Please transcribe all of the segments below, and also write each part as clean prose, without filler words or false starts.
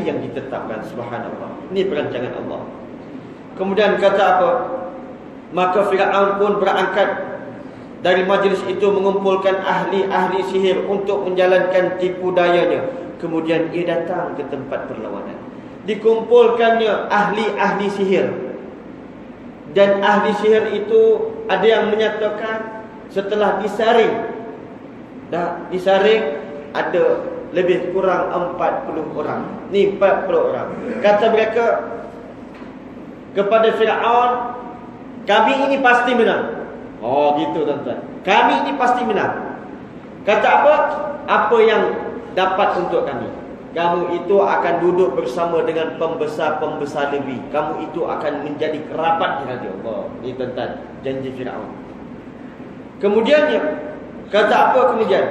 hari yang ditetapkan. Subhanallah. Ini perancangan Allah. Kemudian kata apa? Maka Fir'aun pun berangkat dari majlis itu mengumpulkan ahli-ahli sihir untuk menjalankan tipu dayanya. Kemudian ia datang ke tempat perlawanan. Dikumpulkannya ahli-ahli sihir. Dan ahli sihir itu ada yang menyatakan setelah disaring, ada lebih kurang 40 orang. Ni 40 orang. Kata mereka kepada Fir'aun, kami ini pasti menang. Oh gitu tuan-tuan. Kami ini pasti menang. Kata apa? Apa yang dapat untuk kami? Kamu itu akan duduk bersama dengan pembesar-pembesar lebih. Kamu itu akan menjadi kerabat di hati Allah. Ini tuan-tuan, janji Fir'aun. Kemudiannya, kata apa kemudian?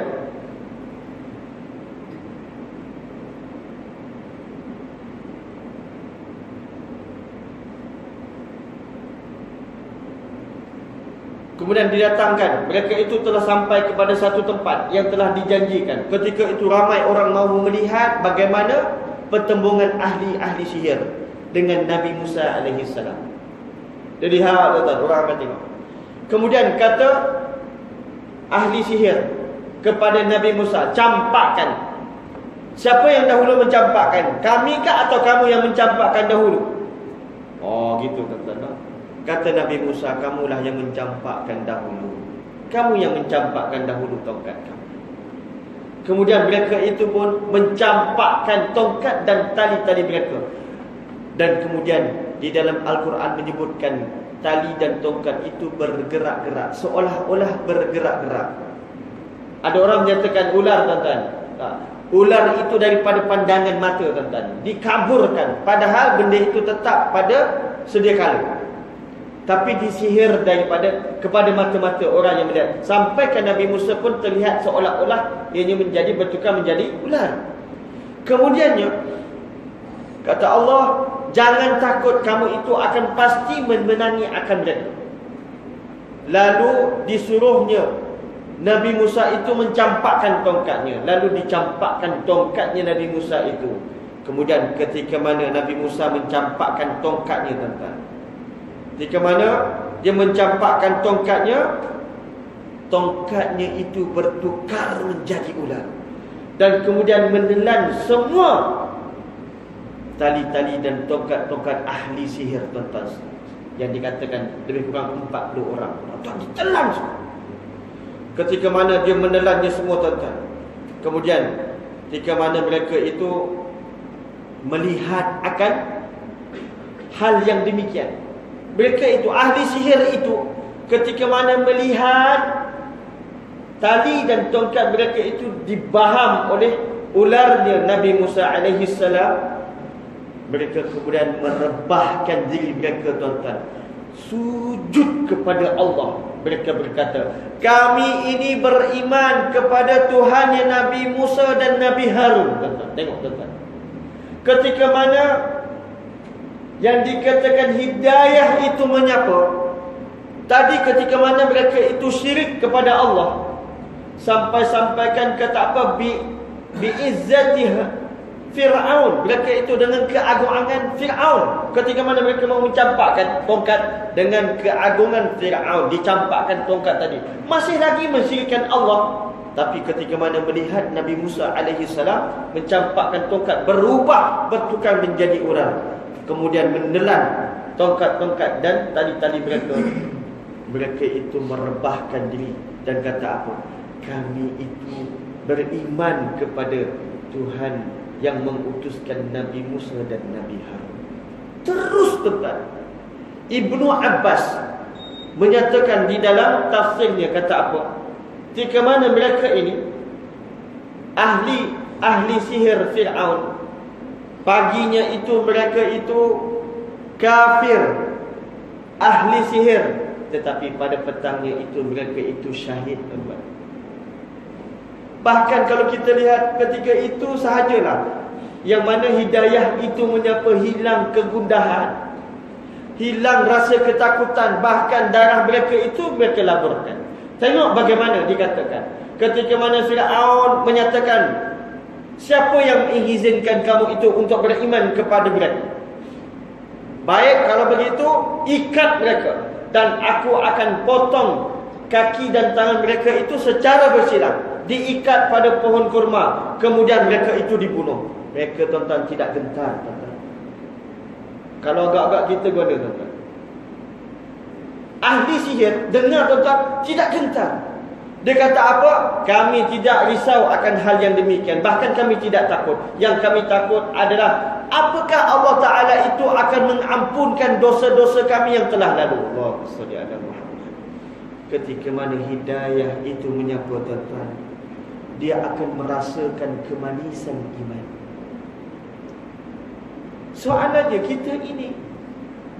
Kemudian didatangkan. Mereka itu telah sampai kepada satu tempat yang telah dijanjikan. Ketika itu ramai orang mahu melihat bagaimana pertembungan ahli-ahli sihir dengan Nabi Musa AS. Jadi tuan-tuan, orang akan tengok. Kemudian kata ahli sihir kepada Nabi Musa, campakkan. Siapa yang dahulu mencampakkan? Kami kah atau kamu yang mencampakkan dahulu? Oh gitu tuan-tuan. Kata Nabi Musa, kamulah yang mencampakkan dahulu. Kamu yang mencampakkan dahulu tongkat kamu. Kemudian mereka itu pun mencampakkan tongkat dan tali-tali mereka. Dan kemudian di dalam Al-Quran menyebutkan tali dan tongkat itu bergerak-gerak, seolah-olah bergerak-gerak. Ada orang menyatakan ular, tuan-tuan. Ular itu daripada pandangan mata, tuan-tuan, dikaburkan, padahal benda itu tetap pada sedia kala. Tapi disihir kepada mata-mata orang yang melihat. Sampai ke Nabi Musa pun terlihat seolah-olah ianya bertukar menjadi ular. Kemudiannya kata Allah, jangan takut, kamu itu akan pasti memenangi akan mereka. Lalu disuruhnya Nabi Musa itu mencampakkan tongkatnya. Lalu dicampakkan tongkatnya Nabi Musa itu. Kemudian ketika mana Nabi Musa mencampakkan tongkatnya, tuan-tuan, ketika mana dia mencampakkan tongkatnya itu bertukar menjadi ular. Dan kemudian menelan semua tali-tali dan tongkat-tongkat ahli sihir, tuan-tuan, yang dikatakan lebih kurang 40 orang. Tuan, ditelan semua. Ketika mana dia menelannya semua, tuan-tuan, kemudian ketika mana mereka itu melihat akan hal yang demikian, mereka itu, ahli sihir itu, ketika mana melihat tali dan tongkat mereka itu dibaham oleh ularnya Nabi Musa AS, mereka kemudian merebahkan diri mereka, tuan-tuan, sujud kepada Allah. Mereka berkata, kami ini beriman kepada Tuhannya Nabi Musa dan Nabi Harun. Tuan-tuan, tengok, tuan-tuan, ketika mana yang dikatakan hidayah itu menyapa. Tadi ketika mana mereka itu syirik kepada Allah, sampai-sampaikan kata apa, bi'izzatiha Fir'aun, mereka itu dengan keagungan Fir'aun. Ketika mana mereka mau mencampakkan tongkat dengan keagungan Fir'aun, dicampakkan tongkat tadi, masih lagi mensyirikkan Allah. Tapi ketika mana melihat Nabi Musa AS mencampakkan tongkat, bertukar menjadi ular, kemudian menelan tongkat-tongkat dan tali-tali mereka, mereka itu merebahkan diri dan kata apa? Kami itu beriman kepada Tuhan yang mengutuskan Nabi Musa dan Nabi Harun. Terus tuan, Ibnu Abbas menyatakan di dalam tafsirnya, kata apa? Jika mana mereka ini ahli sihir Fir'aun, paginya itu mereka itu kafir, ahli sihir, tetapi pada petangnya itu mereka itu syahid, tuan-tuan. Bahkan kalau kita lihat ketika itu sahajalah yang mana hidayah itu menyapa hilang kegundahan, hilang rasa ketakutan, bahkan darah mereka itu mereka laburkan. Tengok bagaimana dikatakan ketika mana Fir'aun menyatakan Siapa yang mengizinkan kamu itu untuk beriman kepada mereka? Baik, kalau begitu, ikat mereka. Dan aku akan potong kaki dan tangan mereka itu secara bersilang. Diikat pada pohon kurma. Kemudian mereka itu dibunuh. Mereka, tuan-tuan, tidak gentar, tuan-tuan. Kalau agak-agak kita guna, tuan-tuan. Ahli sihir, dengar, tuan-tuan, tidak gentar. Dia kata apa? Kami tidak risau akan hal yang demikian. Bahkan kami tidak takut. Yang kami takut adalah, apakah Allah Ta'ala itu akan mengampunkan dosa-dosa kami yang telah lalu. Allahumma shalli ala Muhammad. Ketika mana hidayah itu menyapa, tuan-tuan, dia akan merasakan kemanisan iman. Soalannya, kita ini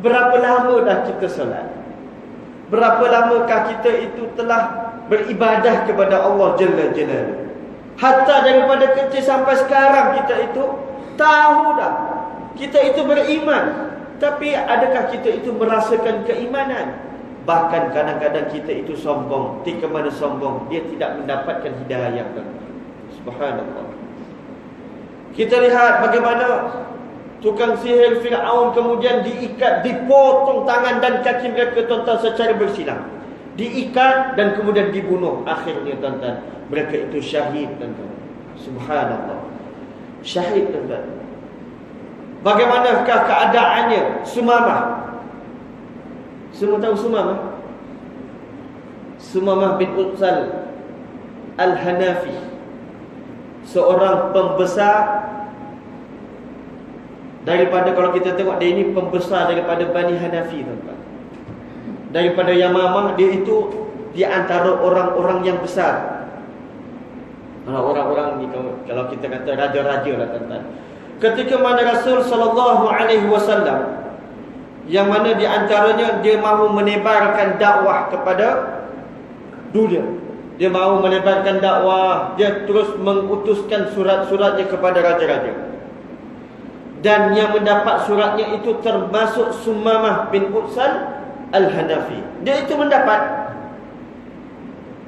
berapa lama dah kita solat? Berapa lamakah kita itu telah beribadah kepada Allah Jalla Jalaluhu? Hatta daripada kecil sampai sekarang kita itu tahu dah, kita itu beriman. Tapi adakah kita itu merasakan keimanan? Bahkan kadang-kadang kita itu sombong. Ketika mana sombong, dia tidak mendapatkan hidayah. Subhanallah. Kita lihat bagaimana tukang sihir Fir'aun kemudian diikat, dipotong tangan dan kaki mereka, tuan-tuan, secara bersilang. Diikat dan kemudian dibunuh. Akhirnya, tuan-tuan, mereka itu syahid, tuan-tuan. Subhanallah. Syahid, tuan-tuan. Bagaimanakah keadaannya Sumamah? Semua tahu Sumamah? Sumamah bin Utsal Al-Hanafi, seorang pembesar daripada, kalau kita tengok, dia ini pembesar daripada Bani Hanafi, tuan-tuan. Daripada Yamamah, dia itu di antara orang-orang yang besar. Orang-orang ni, kalau kita kata raja-raja lah, tuan-tuan. Ketika mana Rasul sallallahu alaihi wasallam, yang mana di antaranya dia mahu menebarkan dakwah kepada dunia. Dia mahu menebarkan dakwah, dia terus mengutuskan surat-suratnya kepada raja-raja. Dan yang mendapat suratnya itu termasuk Sumamah bin Utsal Al-Hanafi. Dia itu mendapat.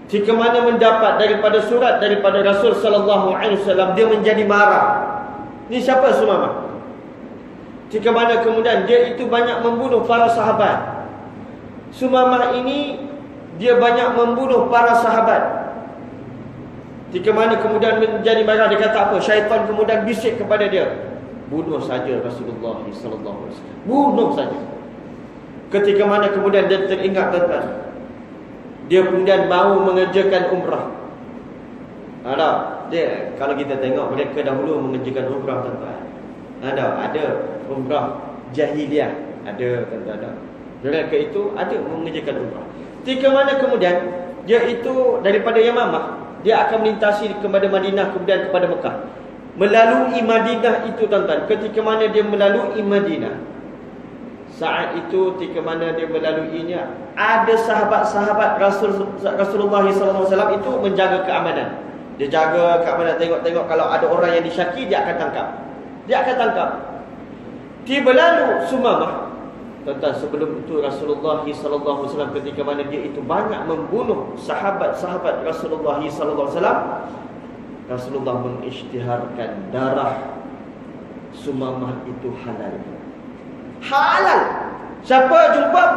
Jika mana mendapat daripada surat daripada Rasul sallallahu alaihi wasallam, dia menjadi marah. Ni siapa Sumamah? Jika mana kemudian dia itu banyak membunuh para sahabat. Sumamah ini dia banyak membunuh para sahabat. Jika mana kemudian menjadi marah, dia kata apa? Syaitan kemudian bisik kepada dia, bunuh saja Rasulullah sallallahu alaihi wasallam. Bunuh saja. Ketika mana kemudian dia teringat, tuan-tuan, dia kemudian mahu mengerjakan umrah. Dia, kalau kita tengok mereka dahulu mengerjakan umrah, tuan-tuan. Ada umrah jahiliah, ada, tuan-tuan. Mereka itu ada mengerjakan umrah. Ketika mana kemudian dia itu daripada Yamamah, dia akan melintasi kepada Madinah, kemudian kepada Mekah. Melalui Madinah itu, tuan-tuan, ketika mana dia melalui Madinah, saat itu ketika mana dia melaluinya, ada sahabat-sahabat Rasulullah SAW itu menjaga keamanan. Dia jaga keamanan, tengok-tengok kalau ada orang yang disyaki, dia akan tangkap. Tiba lalu Sumamah, tuan-tuan, sebelum itu Rasulullah SAW ketika mana dia itu banyak membunuh sahabat-sahabat Rasulullah SAW, Rasulullah mengisytiharkan darah Sumamah itu halal. Halal. Siapa jumpa,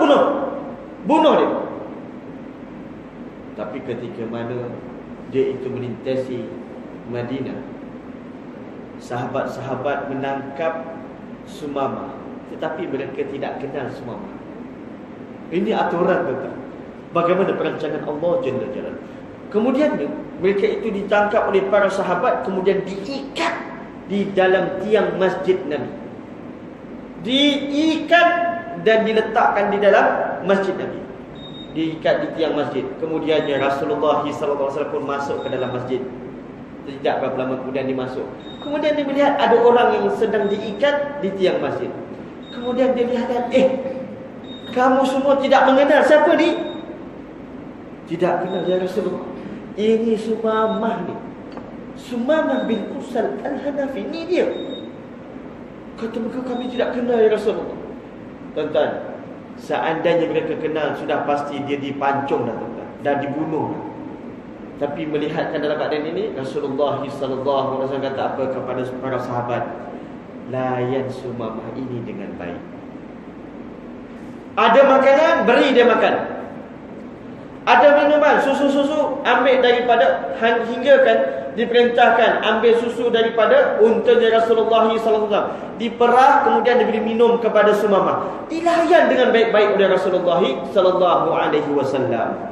bunuh dia. Tapi ketika mana dia itu melintasi Madinah, sahabat-sahabat menangkap Sumamah, tetapi mereka tidak kenal Sumamah. Ini aturan, tuan-tuan. Bagaimana perancangan Allah Jalla Jalaluhu. Kemudian mereka itu ditangkap oleh para sahabat, kemudian diikat di dalam tiang masjid Nabi. Diikat dan diletakkan di dalam masjid Nabi. Diikat di tiang masjid. Kemudiannya Rasulullah SAW pun masuk ke dalam masjid. Tidak berapa lama kemudian dia masuk. Kemudian dia melihat ada orang yang sedang diikat di tiang masjid. Kemudian dia lihat, kamu semua tidak mengenal siapa ni? Tidak kenal, ya Rasulullah. Ini Sumamah ni. Sumamah bin Utsal Al-Hanafi, ni dia. Kata mereka, kami tidak kenal, ya Rasulullah. Tuan-tuan, seandainya mereka kenal, sudah pasti dia dipancung dah, tuan-tuan, dan dibunuh. Tapi melihatkan dalam keadaan ini, Rasulullah sallallahu alaihi wasallam kata apa kepada para sahabat? Layan Sumamah ini dengan baik. Ada makanan, beri dia makan. Ada minuman, susu-susu, ambil daripada, hingga kan diperintahkan ambil susu daripada untanya Rasulullah sallallahu alaihi wasallam, diperah kemudian diberi minum kepada Sumamah. Dilayan dengan baik-baik oleh Rasulullah sallallahu alaihi wasallam.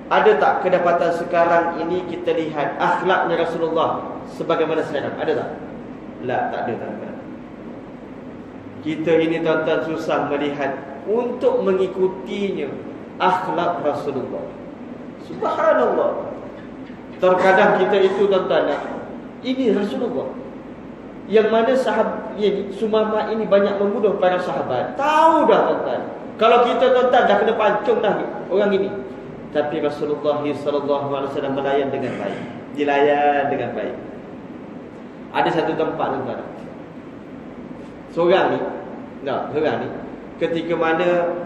Ada tak kedapatan sekarang ini kita lihat akhlaknya Rasulullah sebagaimana sekarang? Ada tak? Tak ada tuan-tuan. Kita ini tuan-tuan susah melihat untuk mengikutinya akhlak Rasulullah. Subhanallah. Terkadang kita itu tuan-tuan, ini Rasulullah yang mana Sumamah ini banyak membunuh para sahabat. Tahu dah tuan-tuan. Kalau kita tuan-tuan dah kena pancung dah orang ini. Tapi Rasulullah sallallahu alaihi wasallam melayan dengan baik. Dilayan dengan baik. Ada satu tempat tuan-tuan. Seorang ni ketika mana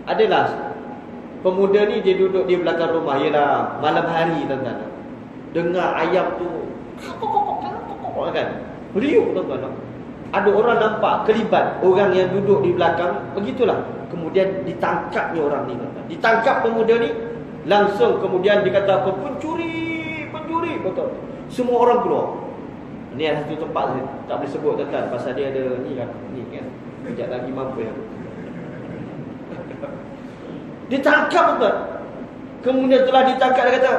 adalah pemuda ni dia duduk di belakang rumah, ialah malam hari tuan-tuan. Dengar ayam tu kan, beriuk tuan-tuan. Ada orang nampak kelibat orang yang duduk di belakang, begitulah. Kemudian ditangkapnya orang ni tuan-tuan. Ditangkap pemuda ni, langsung kemudian dikata apa? Pencuri, betul. Semua orang keluar. Ini ada satu tempat saya tak boleh sebut tuan-tuan, pasal dia ada ni kan. Kejap lagi mampu ya. Ditangkap tuan. Kemudian telah ditangkap, dia kata,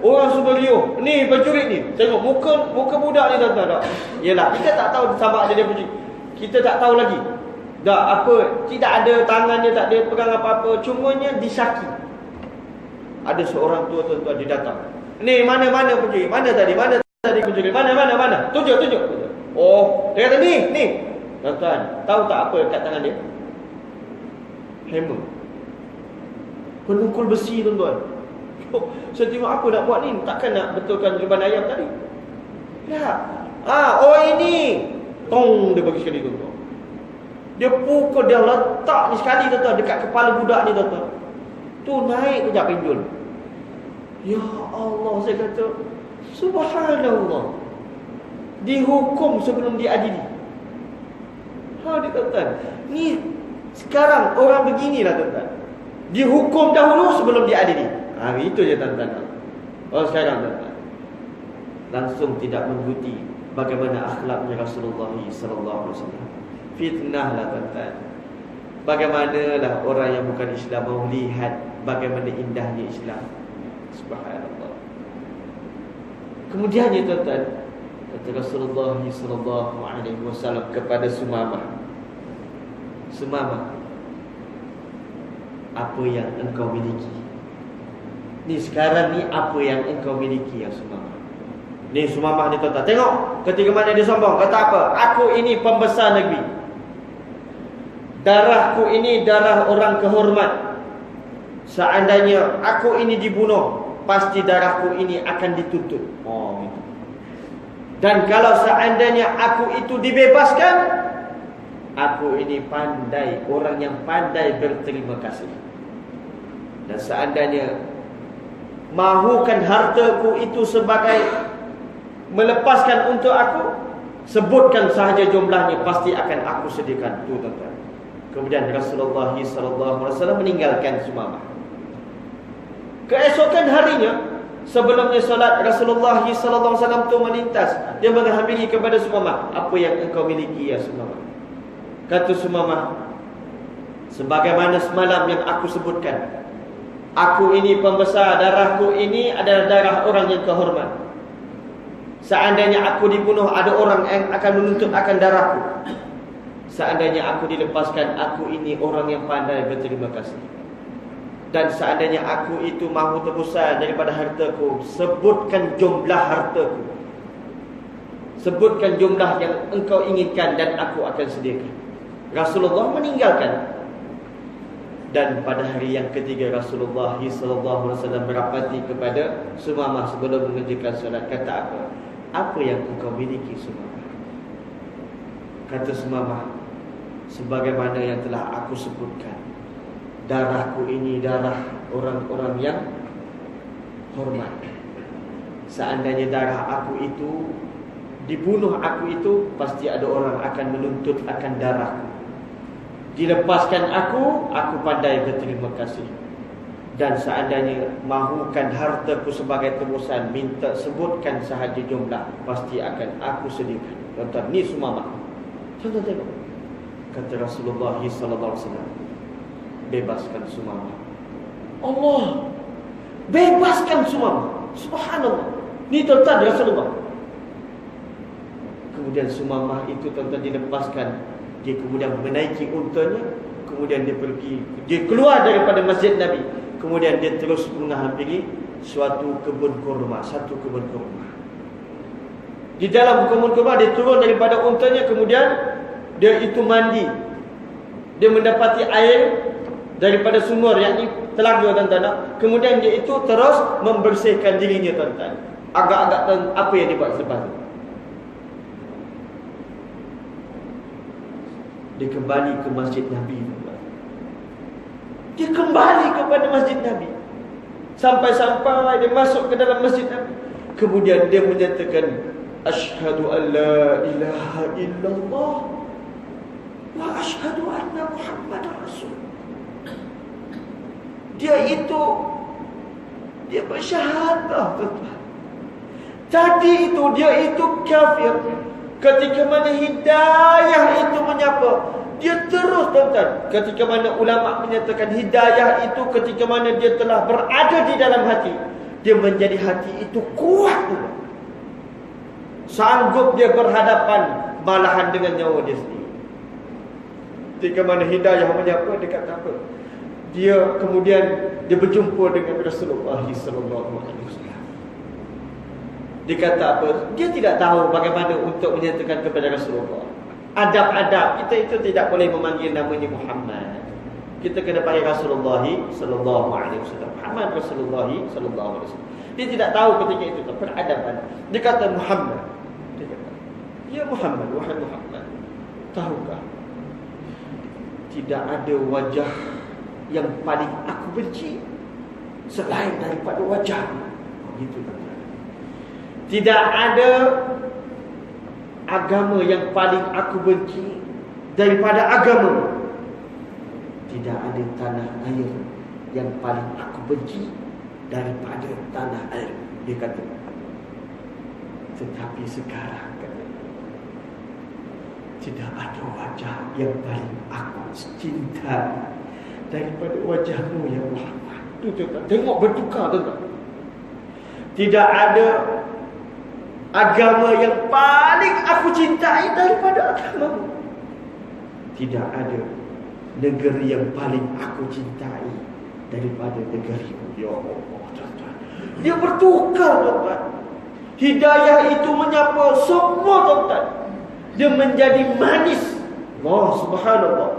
orang Suberio, ni pencuri ni. Tengok muka budak ni tuan-tuan. Yalah, kita tak tahu sama ada dia pencuri. Kita tak tahu lagi. Tidak ada tangannya, tak ada pegang apa-apa, cumanya disyaki. Ada seorang tua tuan-tuan dia datang. Ni mana pencuri? Mana tadi pencuri? Mana? Tunjuk. Oh, dia kata ni. Tuan-tuan, tahu tak apa kat tangan dia? Hammer. Penungkul besi tuan-tuan. Saya tengok apa nak buat ni? Takkan nak betulkan reban ayam tadi? Ya. Ini. Tong, dia bagi sekali tuan-tuan. Dia pukul, dia letak ni sekali tuan-tuan dekat kepala budak ni tuan-tuan. Tu naik kejap pinjul. Ya Allah, saya kata subhanallah. Dihukum sebelum diadili. Dia tuan-tuan. Ni sekarang orang beginilah tuan-tuan. Dihukum dahulu sebelum diadili. Itu je tuan-tuan. Sekarang tuan-tuan langsung tidak mengikuti bagaimana akhlaknya Rasulullah sallallahu alaihi wasallam. Fitnahlah tuan-tuan. Bagaimanalah orang yang bukan Islam mau lihat bagaimana indahnya Islam. Subhanallah. Kemudiannya tuan-tuan, kata Rasulullah sallallahu alaihi wasallam kepada Sumamah, apa yang engkau miliki? Ni sekarang ni apa yang engkau miliki ya Sumamah? Ni Sumamah ni tuan-tuan, tengok ketika mana dia sombong, kata apa? Aku ini pembesar negeri. Darahku ini darah orang kehormat. Seandainya aku ini dibunuh, pasti darahku ini akan dituntut. Gitu. Dan kalau seandainya aku itu dibebaskan, aku ini pandai, orang yang pandai berterima kasih. Dan seandainya mahukan hartaku itu sebagai melepaskan untuk aku, sebutkan sahaja jumlahnya, pasti akan aku sediakan. Tu tuan-tuan. Kemudian Rasulullah sallallahu alaihi wasallam meninggalkan Sumamah. Keesokan harinya, sebelumnya solat, Rasulullah sallallahu alaihi wasallam tu melintas. Dia menghampiri kepada Sumamah, apa yang engkau miliki ya Sumamah? Kata Sumamah, sebagaimana semalam yang aku sebutkan, aku ini pembesar, darahku ini adalah darah orang yang terhormat. Seandainya aku dibunuh, ada orang yang akan menuntut akan darahku. Seandainya aku dilepaskan, aku ini orang yang pandai berterima kasih. Dan seandainya aku itu mahu tebusan daripada hartaku, sebutkan jumlah hartaku, sebutkan jumlah yang engkau inginkan dan aku akan sediakan. Rasulullah meninggalkan. Dan pada hari yang ketiga, Rasulullah sallallahu alaihi wasallam merapati kepada Sumamah sebelum mengerjakan solat. Kata apa? Apa yang engkau miliki Sumamah? Kata Sumamah, sebagaimana yang telah aku sebutkan, darahku ini darah orang-orang yang hormat. Seandainya darah aku itu dibunuh, aku itu pasti ada orang akan menuntut akan darahku. Dilepaskan aku pandai berterima kasih. Dan seandainya mahukan hartaku sebagai tebusan, minta sebutkan sahaja jumlah, pasti akan aku sediakan. Tuan-tuan, ni Sumamah. Tuan-tuan tengok. Kata Rasulullah SAW, bebaskan Sumamah. Allah, bebaskan Sumamah. Subhanallah. Ni tuan-tuan Rasulullah. Kemudian Sumamah itu tuan-tuan dilepaskan. Dia kemudian menaiki untanya. Kemudian dia pergi, dia keluar daripada masjid Nabi. Kemudian dia terus menghampiri suatu kebun kurma, satu kebun kurma. Di dalam kebun kurma dia turun daripada untanya. Kemudian dia itu mandi. Dia mendapati air daripada sumur, yakni telaga tuan-tuan. Kemudian dia itu terus membersihkan dirinya tuan-tuan. Agak-agak apa yang dia buat selepas itu? Dia kembali ke masjid Nabi. Dia kembali kepada masjid Nabi. Sampai-sampai dia masuk ke dalam masjid Nabi. Kemudian dia menyatakan, asyhadu an la ilaha illallah wa asyhadu anna Muhammadar Rasul. Dia bersyahadah, tuan-tuan. Tadi itu dia itu kafir. Ketika mana hidayah itu menyapa, dia terus, tuan-tuan. Ketika mana ulama menyatakan hidayah itu ketika mana dia telah berada di dalam hati, dia menjadi hati itu kuat, tuan-tuan. Sanggup dia berhadapan malahan dengan nyawa dia sendiri. Ketika mana hidayah menyapa, dia kata apa? Dia kemudian dia berjumpa dengan Rasulullah SAW. Dia kata apa? Dia tidak tahu bagaimana untuk menyatakan kepada Rasulullah. Adab-adab kita itu tidak boleh memanggil namanya Muhammad. Kita kena panggil Rasulullah SAW. Muhammad Rasulullah SAW. Dia tidak tahu ketika itu peradaban. Dia kata Muhammad. Dia kata, ya Muhammad, wahai Muhammad, tahukah tidak ada wajah yang paling aku benci selain daripada wajahmu. Begitu kan? Tidak ada agama yang paling aku benci daripada agama. Tidak ada tanah air yang paling aku benci daripada tanah air. Dia kata. Tetapi sekarang kata, tidak ada wajah yang paling aku cinta daripada wajahmu ya Muhammad. Tengok bertukar, tuan-tuan. Tidak ada agama yang paling aku cintai daripada agamamu. Tidak ada negeri yang paling aku cintai daripada negerimu ya Allah, tuan-tuan. Dia bertukar, tuan-tuan. Hidayah itu menyapa semua, tuan-tuan. Dia menjadi manis. Allah subhanallah.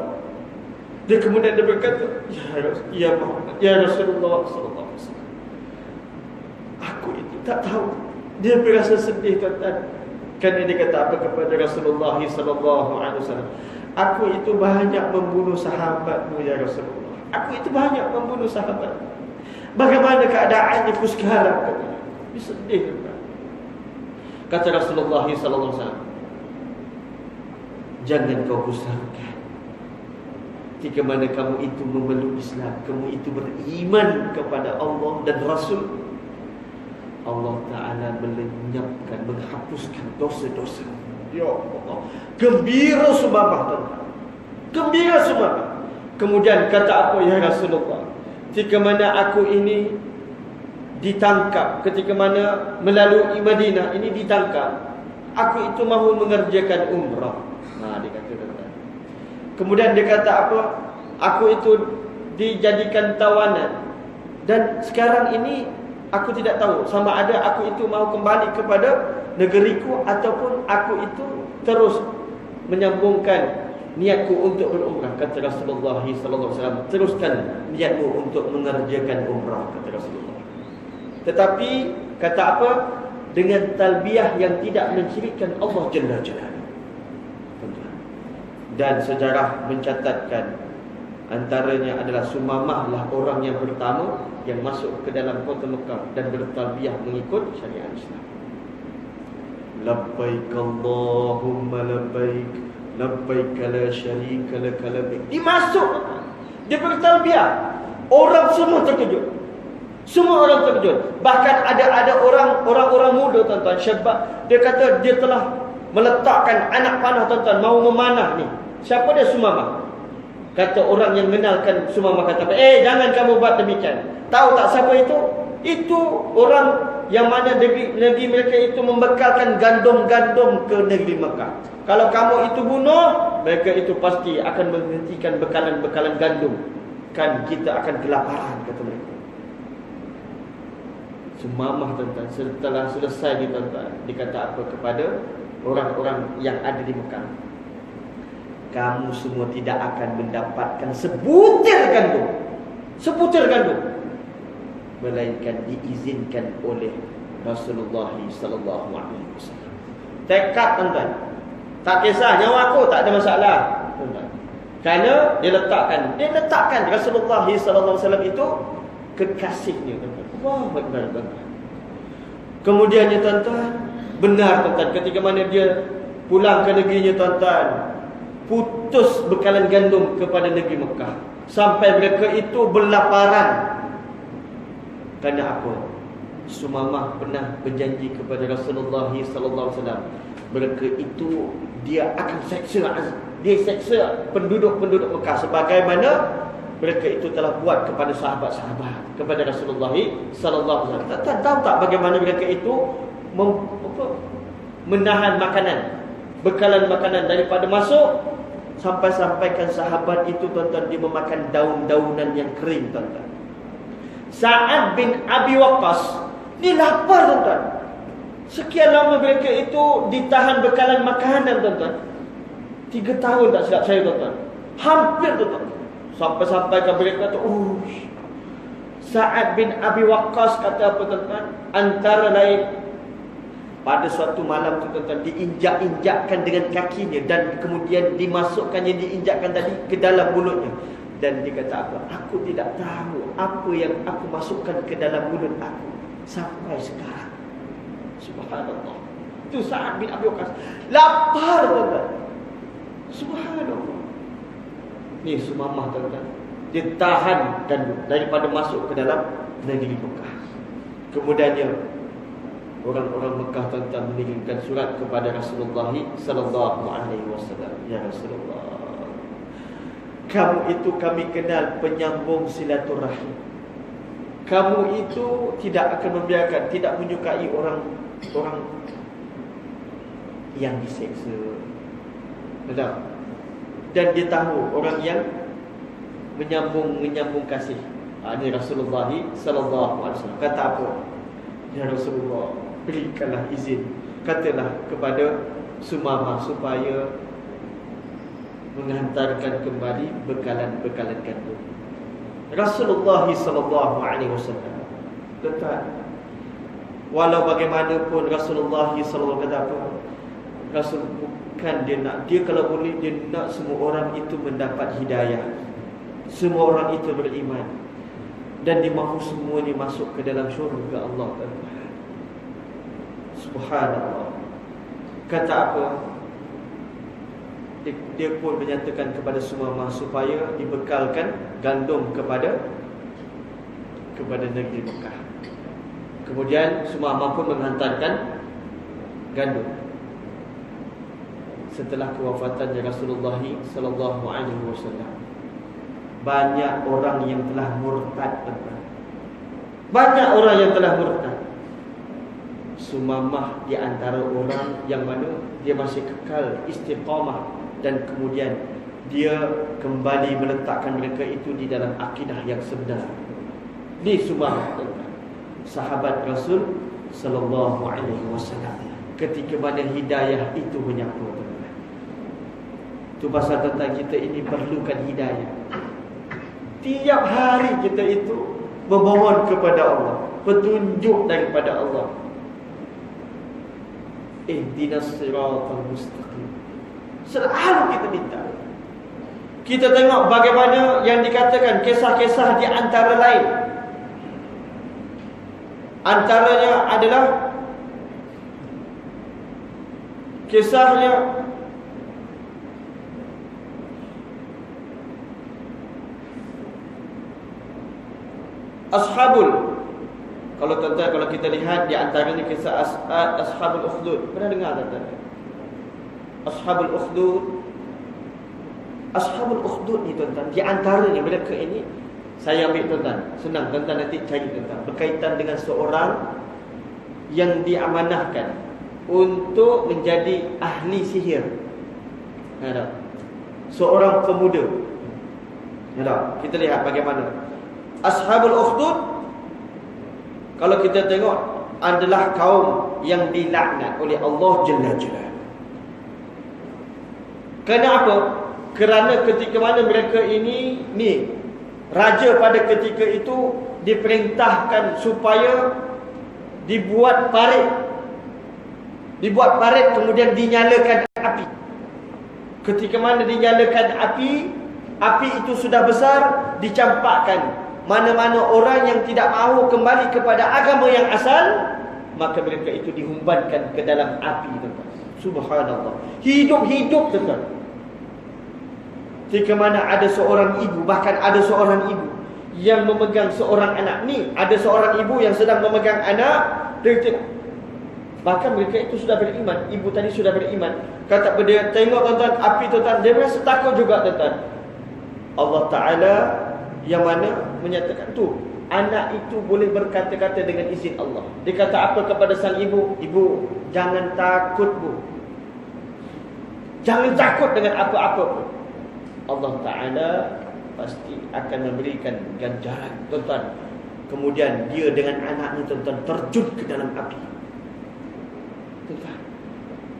Dia kemudian dia berkata, ya Muhammad, ya Rasulullah sallallahu alaihi wasallam. Aku itu tak tahu. Dia berasa sedih, tuan-tuan. Kerana dia kata apa kepada Rasulullah sallallahu alaihi wasallam? Aku itu banyak membunuh sahabatmu ya Rasulullah. Aku itu banyak membunuh sahabat. Bagaimana keadaannya ku sekarang? Dia sedih, tuan-tuan. Kata Rasulullah sallallahu alaihi wasallam, jangan kau gusarkan. Ketika mana kamu itu memeluk Islam, kamu itu beriman kepada Allah dan Rasul, Allah Ta'ala melenyapkan, menghapuskan dosa-dosa. Ya Allah, gembira Sumamah, tuan-tuan. Gembira Sumamah. Kemudian kata apa ya Rasulullah, ketika mana aku ini ditangkap, ketika mana melalui Madinah ini ditangkap, aku itu mahu mengerjakan umrah. Dia kata, tuan-tuan. Kemudian dia kata apa? Aku itu dijadikan tawanan. Dan sekarang ini aku tidak tahu sama ada aku itu mau kembali kepada negeriku ataupun aku itu terus menyambungkan niatku untuk berumrah. Kata Rasulullah SAW, teruskan niatmu untuk mengerjakan umrah, kata Rasulullah. Tetapi kata apa? Dengan talbiyah yang tidak mensyirikkan Allah Jalla Jalaluhu. Dan sejarah mencatatkan Antaranya adalah Sumamah lah orang yang pertama yang masuk ke dalam kota Mekah dan bertalbiyah mengikut syariat Islam. Labbaik Allahumma labbaik, labbaik la syarika lak labbaik. Dimasuk, dia bertalbiyah. Orang semua terkejut. Semua orang terkejut. Bahkan ada orang muda tuan-tuan, syabab, dia kata dia telah meletakkan anak panah tuan-tuan, mau memanah ni. Siapa dia? Sumamah. Kata orang yang mengenalkan Sumamah kata, jangan kamu buat demikian. Tahu tak siapa itu? Itu orang yang mana negeri mereka itu membekalkan gandum-gandum ke negeri Mekah. Kalau kamu itu bunuh, mereka itu pasti akan menghentikan bekalan-bekalan gandum. Kan kita akan kelaparan, kata mereka. Sumamah tuan-tuan, setelah selesai ni tuan-tuan, dikata apa kepada orang-orang yang ada di Mekah? Kamu semua tidak akan mendapatkan sebutir gandum, melainkan diizinkan oleh Rasulullah sallallahu alaihi wasallam. Tekad tuan-tuan. Tak kisah nyawa aku, tak ada masalah, tuan-tuan. Kerana dia letakkan Rasulullah sallallahu alaihi wasallam itu kekasihnya, tuan-tuan. Allahu akbar, tuan-tuan. Kemudiannya tuan-tuan, benar tuan-tuan, ketika mana dia pulang ke negerinya tuan-tuan, putus bekalan gandum kepada negeri Mekah, sampai mereka itu berlaparan. Kerana apa? Sumamah pernah berjanji kepada Rasulullah sallallahu alaihi wasallam, mereka itu dia akan seksa penduduk-penduduk Mekah sebagaimana mereka itu telah buat kepada sahabat-sahabat, kepada Rasulullah sallallahu alaihi wasallam. Tahu tak bagaimana mereka itu menahan makanan, bekalan makanan daripada masuk, sampai-sampaikan sahabat itu tuan-tuan dia memakan daun-daunan yang kering, tuan-tuan. Sa'ad bin Abi Waqqas ni lapar, tuan-tuan. Sekian lama mereka itu ditahan bekalan makanan, tuan-tuan. 3 tahun tak silap saya, tuan-tuan. Hampir, tuan-tuan. Sampai-sampai ke mereka tu, Sa'ad bin Abi Waqqas kata apa, tuan-tuan? Antara lain, pada suatu malam tu, tuan-tuan, diinjak-injakkan dengan kakinya dan kemudian dimasukkannya, diinjakkan tadi ke dalam mulutnya. Dan dia kata apa? Aku tidak tahu apa yang aku masukkan ke dalam mulut aku sampai sekarang. Subhanallah. Itu Sa'ad bin Abi Waqqas. Lapar, tuan-tuan. Subhanallah. Ni Sumamah, tuan-tuan. Dia tahan dan daripada masuk ke dalam negeri Mekah. Kemudiannya orang-orang Mekah, tuan-tuan, mengirimkan surat kepada Rasulullah sallallahu alaihi wasallam. Ya Rasulullah, kamu itu kami kenal penyambung silaturahim. Kamu itu tidak akan membiarkan, tidak menyukai orang yang diseksa. Betul? Dan dia tahu orang yang menyambung kasih. Ini Rasulullah sallallahu alaihi wasallam kata apa? Ya Rasulullah, berikanlah izin, katalah kepada Sumamah supaya menghantarkan kembali bekalan-bekalan gandum. Rasulullah sallallahu alaihi wasallam kata, walau bagaimanapun Rasulullah sallallahu alaihi wasallam kata apa? Rasul bukan dia kalau boleh dia nak semua orang itu mendapat hidayah, semua orang itu beriman, dan dia mahu semuanya masuk ke dalam syurga Allah. Subhanallah. Kata apa? Dia pun menyatakan kepada Sumamah supaya dibekalkan gandum kepada negeri Mekah. Kemudian Sumamah pun menghantarkan gandum. Setelah kewafatannya Rasulullah sallallahu alaihi wasallam, banyak orang yang telah murtad. Banyak orang yang telah murtad. Sumamah di antara orang yang mana dia masih kekal istiqamah, dan kemudian dia kembali meletakkan mereka itu di dalam akidah yang sebenar. Ni Sumamah, sahabat Rasul sallallahu alaihi wasallam, ketika mana hidayah itu menyapa. Itu pasal tentang kita ini perlukan hidayah. Tiap hari kita itu memohon kepada Allah petunjuk daripada Allah. Ihdinas siratal mustaqim. Selalu kita minta. kita tengok bagaimana yang dikatakan kisah-kisah di antara lain. Antaranya adalah kisahnya Ashabul, kalau tuan-tuan, kalau kita lihat di antaranya kisah Ashabul Ukhdud. Pernah dengar tuan-tuan? Ashabul Ukhdud. Ashabul Ukhdud ni tuan-tuan, di antaranya mereka ini, saya ambil tuan-tuan, senang tuan-tuan nanti cari tuan-tuan, berkaitan dengan seorang yang diamanahkan untuk menjadi ahli sihir. Ada seorang pemuda. Ada, kita lihat bagaimana Ashabul Ukhdud. Kalau kita tengok, adalah kaum yang dilaknat oleh Allah Jalla Jalaluhu. Kerana apa? Kerana ketika mana mereka ini raja pada ketika itu diperintahkan supaya dibuat parit. Dibuat parit, kemudian dinyalakan api. Ketika mana dinyalakan api itu sudah besar, dicampakkan. Mana-mana orang yang tidak mahu kembali kepada agama yang asal, maka mereka itu dihumbankan ke dalam api, tuan-tuan. Subhanallah. Hidup-hidup, tuan-tuan. Ketika mana ada seorang ibu, bahkan ada seorang ibu yang memegang seorang anak. Ni ada seorang ibu yang sedang memegang anak. Bahkan mereka itu sudah beriman. Ibu tadi sudah beriman. Kata dia, tengok tuan-tuan api, tuan-tuan. Dia merasa takut juga, tuan-tuan. Allah Ta'ala yang mana menyatakan tu, anak itu boleh berkata-kata dengan izin Allah. Dia kata apa kepada sang ibu? Ibu, jangan takut, bu. Jangan takut dengan apa-apa pun. Allah Ta'ala pasti akan memberikan ganjaran, tuan-tuan. Kemudian dia dengan anaknya, tuan-tuan, terjun ke dalam api. Tuan-tuan,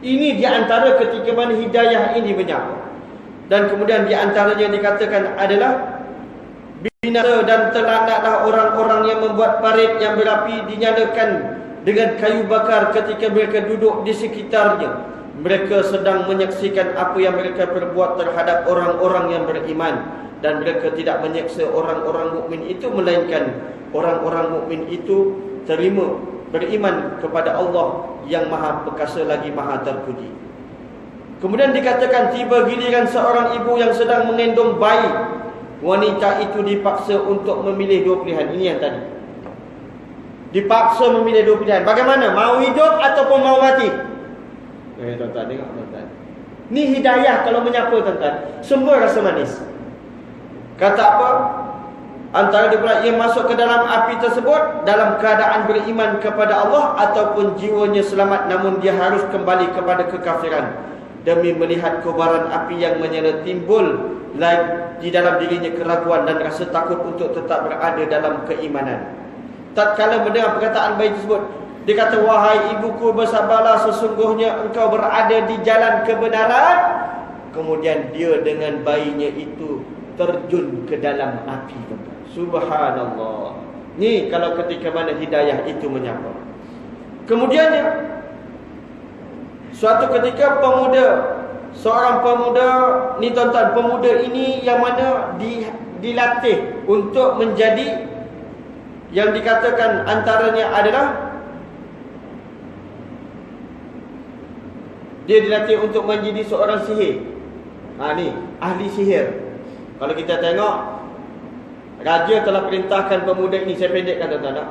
ini di antara ketika mana hidayah ini menyapa. Dan kemudian di antaranya dikatakan adalah binasa dan terlaknatlah orang-orang yang membuat parit yang berapi dinyalakan dengan kayu bakar ketika mereka duduk di sekitarnya. Mereka sedang menyaksikan apa yang mereka perbuat terhadap orang-orang yang beriman, dan mereka tidak menyeksa orang-orang mukmin itu, melainkan orang-orang mukmin itu terima beriman kepada Allah yang Maha Perkasa lagi Maha Terpuji. Kemudian dikatakan tiba giliran seorang ibu yang sedang mengandung bayi. Wanita itu dipaksa untuk memilih dua pilihan. Ini yang tadi. Dipaksa memilih dua pilihan. Bagaimana? Mau hidup ataupun mau mati? Tuan-tuan, tengok tuan-tuan. Ni hidayah kalau menyapa, tuan-tuan. Semua rasa manis. Kata apa? Antara dia pula, ia masuk ke dalam api tersebut dalam keadaan beriman kepada Allah, ataupun jiwanya selamat namun dia harus kembali kepada kekafiran, demi melihat kobaran api yang menyala timbul di dalam dirinya keraguan dan rasa takut untuk tetap berada dalam keimanan. Tatkala mendengar perkataan bayi tersebut, dia kata, wahai ibuku, bersabarlah, sesungguhnya engkau berada di jalan kebenaran. Kemudian dia dengan bayinya itu terjun ke dalam api. Subhanallah. Ni kalau ketika mana hidayah itu menyapa. Kemudiannya, suatu ketika seorang pemuda ni, tuan-tuan, pemuda ini yang mana dilatih untuk menjadi, yang dikatakan antaranya adalah dia dilatih untuk menjadi seorang sihir. Ni ahli sihir. Kalau kita tengok, raja telah perintahkan pemuda ini, saya pendekkan, tuan-tuan.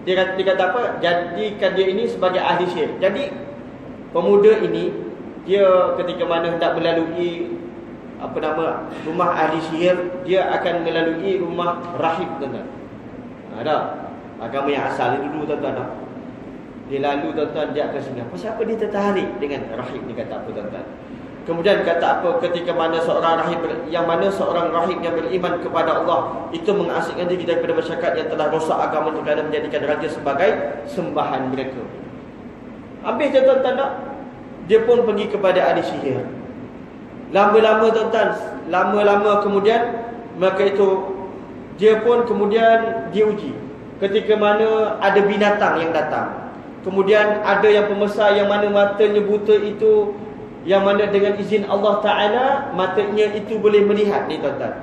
Dia kata apa? Jadikan dia ini sebagai ahli sihir. Jadi pemuda ini, dia ketika mana hendak melalui rumah ahli sihir, dia akan melalui rumah rahib, tuan-tuan. Ada agama yang asal itu dulu, tuan-tuan. Dia lalu, tuan-tuan, dia akan singgah. Siapa dia tertarik dengan rahib ni, kata apa, tuan-tuan? Kemudian kata apa, ketika mana seorang rahib yang beriman kepada Allah itu mengasingkan diri daripada masyarakat yang telah rosak agama kerana menjadikan raja sebagai sembahan mereka. Habis dia, tuan-tuan, dia pun pergi kepada ahli sihir. Lama-lama, tuan-tuan, lama-lama kemudian maka itu dia pun kemudian diuji. Ketika mana ada binatang yang datang, kemudian ada yang pembesar yang mana matanya buta itu yang mana dengan izin Allah Ta'ala matanya itu boleh melihat ni tuan-tuan.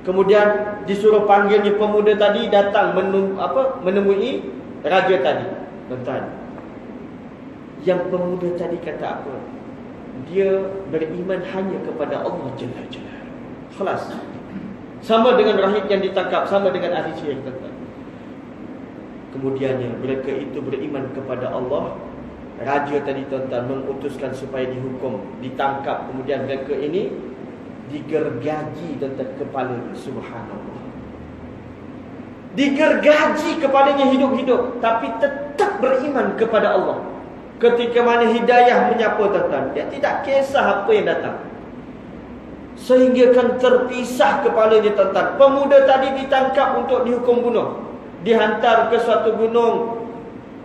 Kemudian disuruh panggilnya pemuda tadi datang menemui raja tadi. Tuan-tuan, yang pemuda tadi kata apa? Dia beriman hanya kepada Allah Jalla Jalaluhu. Khalas. Sama dengan rahib yang ditangkap, sama dengan ahli sihir, tuan-tuan. Kemudiannya mereka itu beriman kepada Allah. Raja tadi, tuan-tuan, mengutuskan supaya dihukum, ditangkap. Kemudian mereka ini digergaji, tuan-tuan, kepalanya. Subhanallah. Digergaji kepalanya hidup-hidup, tapi tetap beriman kepada Allah. Ketika mana hidayah menyapa, tuan-tuan, dia tidak kisah apa yang datang, sehingga kan terpisah kepalanya, tuan-tuan. Pemuda tadi ditangkap untuk dihukum bunuh, dihantar ke suatu gunung.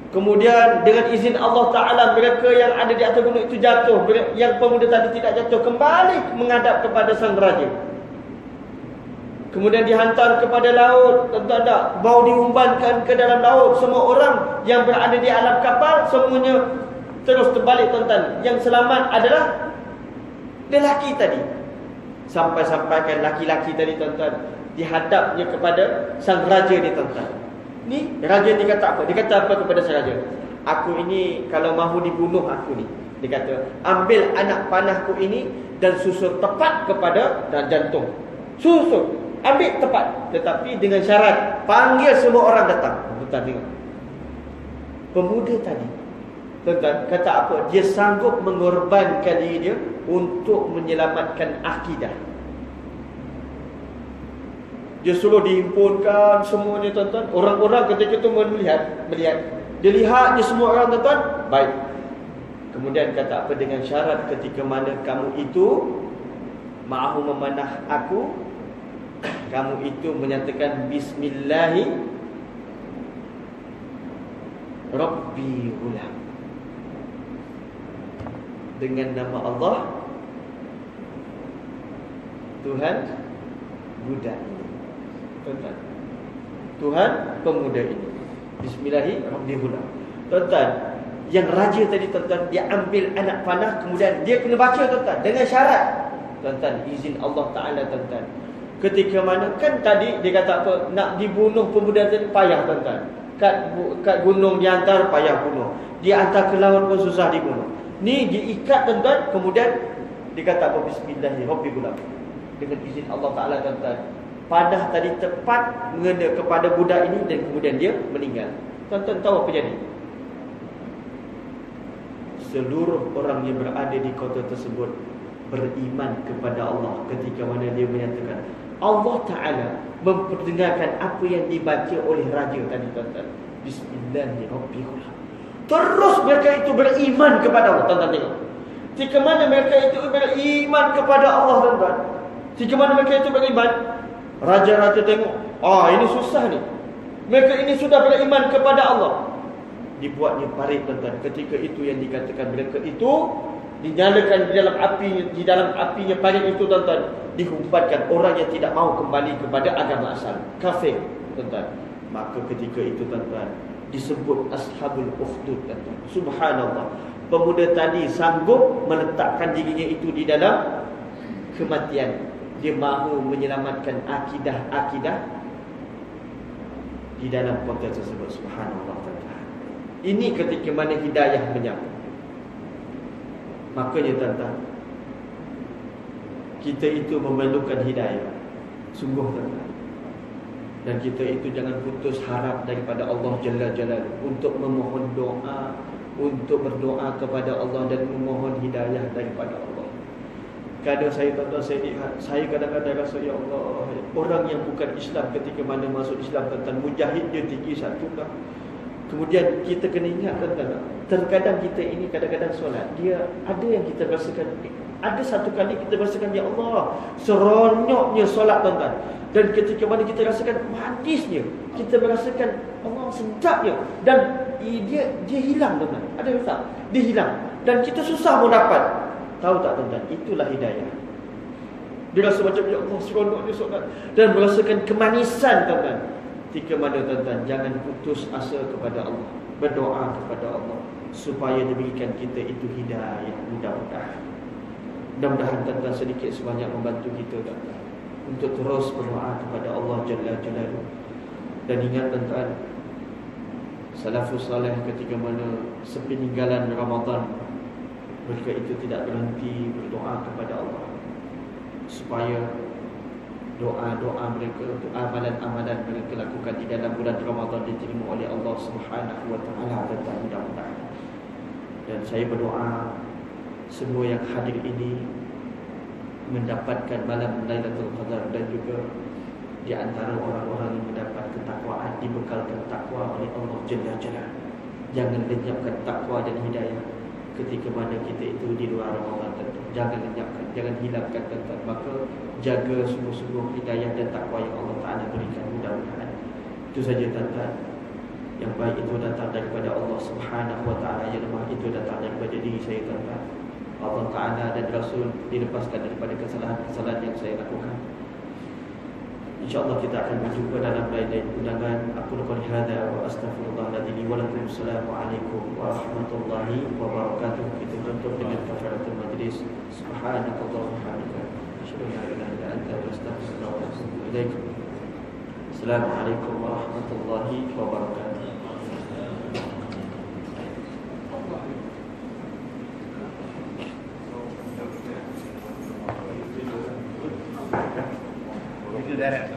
Kemudian dengan izin Allah Ta'ala mereka yang ada di atas gunung itu jatuh. Yang pemuda tadi tidak jatuh, kembali menghadap kepada sang raja. Kemudian dihantar kepada laut, tuan-tuan, mau diumbankan ke dalam laut. Semua orang yang berada di alam kapal semuanya terus terbalik, tuan-tuan. Yang selamat adalah lelaki tadi. Sampai-sampaikan laki-laki tadi, tuan-tuan, dihadapnya kepada sang raja ni, tuan-tuan. Ni raja ni kata apa? Dia kata apa kepada sang raja? Aku ini kalau mahu dibunuh aku ni, dia kata, ambil anak panahku ini dan susur tepat kepada jantung. Susur, ambil tepat, tetapi dengan syarat panggil semua orang datang. Tuan-tuan tengok. Pemuda tadi, tuan-tuan, kata apa? Dia sanggup mengorbankan diri dia untuk menyelamatkan akidah. Dia suruh dihimpunkan semuanya, tuan-tuan. Orang-orang ketika itu melihat. Dia lihat ni semua orang, tuan-tuan. Baik. Kemudian kata apa? Dengan syarat ketika mana kamu itu mahu memanah aku, kamu itu menyatakan Bismillahi Rabbi Ghulam, dengan nama Allah Tuhan budak ini. Tuan-tuan, Tuhan pemuda ini. Bismillahirrahmanirrahim. Tuan-tuan, yang raja tadi, tuan-tuan, dia ambil anak panah, kemudian dia kena baca, tuan-tuan, dengan syarat, tuan-tuan, izin Allah Ta'ala, tuan-tuan. Ketika mana kan tadi dia kata apa? Nak dibunuh pemuda tadi payah, tuan-tuan. Kat gunung dihantar, payah bunuh. Dia hantar ke laut pun susah dibunuh. Ni diikat, tuan-tuan. Kemudian dia kata apa? Bismillahirrahmanirrahim, dengan izin Allah Ta'ala, tuan-tuan. Panah tadi tepat mengena kepada budak ini dan kemudian dia meninggal. Tuan-tuan tahu apa jadi? Seluruh orang yang berada di kota tersebut beriman kepada Allah ketika mana dia menyatakan Allah Ta'ala memperdengarkan apa yang dibaca oleh raja tadi, tuan-tuan. Bismillahirrahmanirrahim. Terus mereka itu beriman kepada Allah. Tuan-tuan tengok. Jika mana mereka itu beriman kepada Allah, tuan-tuan. Jika mana mereka itu beriman, raja-raja tengok, ini susah ni. Mereka ini sudah beriman kepada Allah. Dibuatnya parit, tuan-tuan. Ketika itu yang dikatakan mereka itu dinyalakan di dalam apinya parit itu, tuan-tuan. Dihumpankan orang yang tidak mau kembali kepada agama asal, kafir, tuan-tuan. Maka ketika itu, tuan-tuan, disebut Ashabul Ukhdud, tuan-tuan. Subhanallah. Pemuda tadi sanggup meletakkan dirinya itu di dalam kematian. Dia mahu menyelamatkan akidah-akidah di dalam kota tersebut. Subhanallah, tuan-tuan. Ini ketika mana hidayah menyapa. Makanya, tuan-tuan, kita itu memerlukan hidayah. Sungguh, tuan-tuan. Dan kita itu jangan putus harap daripada Allah Jalla Jalaluhu untuk memohon doa, untuk berdoa kepada Allah dan memohon hidayah daripada Allah. Kadang saya, tuan-tuan, saya lihat, saya kadang-kadang rasa, ya Allah, orang yang bukan Islam ketika mana masuk Islam, tuan-tuan, mujahidnya tinggi satu lah. Kemudian kita kena ingat, tuan-tuan, terkadang kita ini kadang-kadang solat, dia ada yang kita rasakan, ada satu kali kita rasakan, ya Allah, seronoknya solat, tuan-tuan. Dan ketika mana kita rasakan manisnya, kita merasakan Allah sedapnya, dan dia hilang, tuan-tuan. Ada tak? Dia hilang dan kita susah mau dapat. Tahu tak, tuan-tuan? Itulah hidayah. Dia rasa macam, ya Allah, seronoknya solat, dan merasakan kemanisan, tuan-tuan. Ketika mana, tuan-tuan, jangan putus asa kepada Allah, berdoa kepada Allah supaya diberikan kita itu hidayah, mudah-mudahan. Mudah-mudahan tuan-tuan sedikit sebanyak membantu kita tuan-tuan untuk terus berdoa kepada Allah Jalla Jalaluhu. Dan ingat tuan-tuan, salafus salih ketika mana sepeninggalan Ramadan, mereka itu tidak berhenti berdoa kepada Allah supaya doa-doa mereka, untuk amalan-amalan mereka lakukan di dalam bulan Ramadan diterima oleh Allah Subhanahu wa taala, dan mudah-mudahan. Dan saya berdoa semua yang hadir ini mendapatkan malam Lailatul Qadar, dan juga di antara orang-orang yang mendapat ketakwaan, dibekalkan takwa oleh Allah Jalla Jalaluhu. Jangan lenyapkan takwa dan hidayah ketika mana kita itu di luar Ramadan tentu. Jangan lenyapkan, jangan hilangkan tuan-tuan. Maka jaga sungguh-sungguh hidayah dan takwa yang Allah Ta'ala berikan, mudah-mudahan. Itu saja tuan-tuan. Yang baik itu datang daripada Allah Subhanahu wa Ta'ala, yang lemah itu datang daripada diri saya tuan-tuan. Allah Ta'ala dan Rasul dilepaskan daripada kesalahan-kesalahan yang saya lakukan. InsyaAllah kita akan berjumpa dalam lain-lain undangan. Aku lakukan hadha wa astaghfirullahaladzim wa lakum. Assalamualaikum warahmatullahi wabarakatuh. Kita tutup dengan kafaratul majlis. Subhanakallahumma wa bihamdika, asyhadu an la ilaha illa anta, astaghfiruka wa atubu ilaik. Assalamualaikum warahmatullahi wabarakatuh. Itu direct.